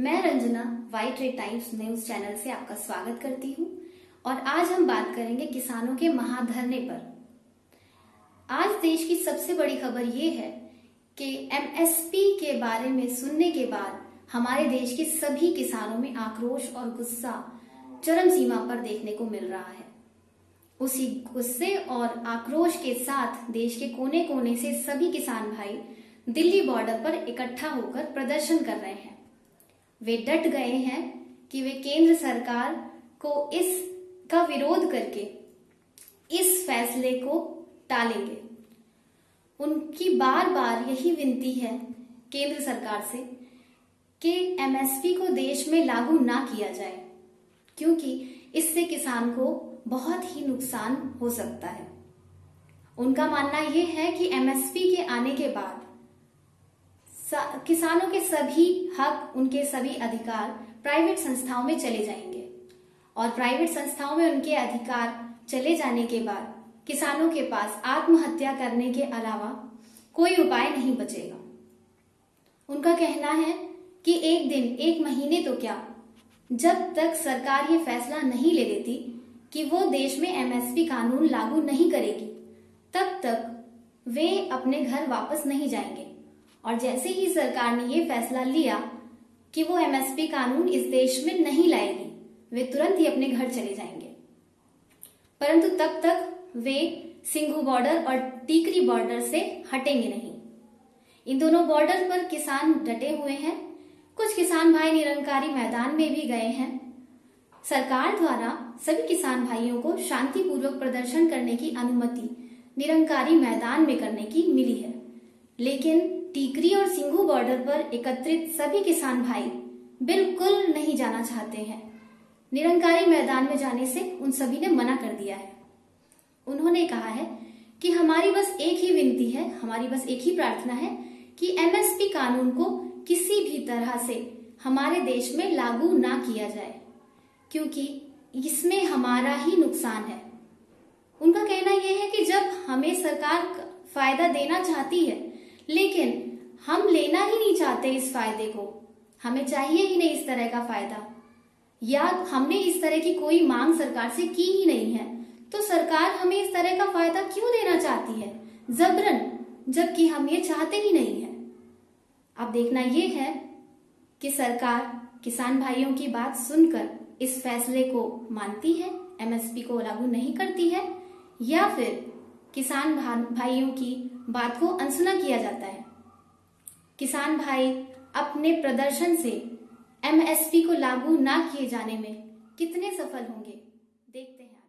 मैं Ranjana white red times news channel से आपका स्वागत करती हूं और आज हम बात करेंगे किसानों के महाधरने पर। आज देश की सबसे बड़ी खबर ये है कि एमएसपी के बारे में सुनने के बाद हमारे देश के सभी किसानों में आक्रोश और गुस्सा चरम सीमा पर देखने को मिल रहा है। उसी गुस्से और आक्रोश के साथ देश के कोने कोने से सभी किसान भाई दिल्ली बॉर्डर पर इकट्ठा होकर प्रदर्शन कर रहे हैं। वे डट गए हैं कि वे केंद्र सरकार को इसका विरोध करके इस फैसले को टालेंगे। उनकी बार बार यही विनती है केंद्र सरकार से कि एमएसपी को देश में लागू ना किया जाए, क्योंकि इससे किसान को बहुत ही नुकसान हो सकता है। उनका मानना यह है कि एमएसपी के आने के बाद किसानों के सभी हक, उनके सभी अधिकार प्राइवेट संस्थाओं में चले जाएंगे और प्राइवेट संस्थाओं में उनके अधिकार चले जाने के बाद किसानों के पास आत्महत्या करने के अलावा कोई उपाय नहीं बचेगा। उनका कहना है कि एक दिन, एक महीने तो क्या, जब तक सरकार ये फैसला नहीं ले लेती कि वो देश में एमएसपी कानून लागू नहीं करेगी, तब तक वे अपने घर वापस नहीं जाएंगे। और जैसे ही सरकार ने ये फैसला लिया कि वो एमएसपी कानून इस देश में नहीं लाएगी, वे तुरंत ही अपने घर चले जाएंगे। परंतु तब तक वे सिंघू बॉर्डर और टीकरी बॉर्डर से हटेंगे नहीं। इन दोनों बॉर्डर पर किसान डटे हुए हैं। कुछ किसान भाई निरंकारी मैदान में भी गए हैं। सरकार द्वारा सभी किसान भाइयों को शांतिपूर्वक प्रदर्शन करने की अनुमति निरंकारी मैदान में करने की मिली है, लेकिन टीकरी और सिंघू बॉर्डर पर एकत्रित सभी किसान भाई बिल्कुल नहीं जाना चाहते हैं। निरंकारी मैदान में जाने से उन सभी ने मना कर दिया है। उन्होंने कहा है कि हमारी बस एक ही विनती है, हमारी बस एक ही प्रार्थना है कि एमएसपी कानून को किसी भी तरह से हमारे देश में लागू ना किया जाए, क्योंकि इसमें हमारा ही नुकसान है। उनका कहना यह है कि जब हमें सरकार फायदा देना चाहती है, लेकिन हम लेना ही नहीं चाहते इस फायदे को, हमें चाहिए ही नहीं इस तरह का फायदा, या हमने इस तरह की कोई मांग सरकार से की ही नहीं है, तो सरकार हमें इस तरह का फायदा क्यों देना चाहती है जबरन, जबकि हम ये चाहते ही नहीं है। अब देखना ये है कि सरकार किसान भाइयों की बात सुनकर इस फैसले को मानती है, एमएसपी को लागू नहीं करती है, या फिर किसान भाइयों की बात को अनसुना किया जाता है। किसान भाई अपने प्रदर्शन से एमएसपी को लागू ना किए जाने में कितने सफल होंगे, देखते हैं।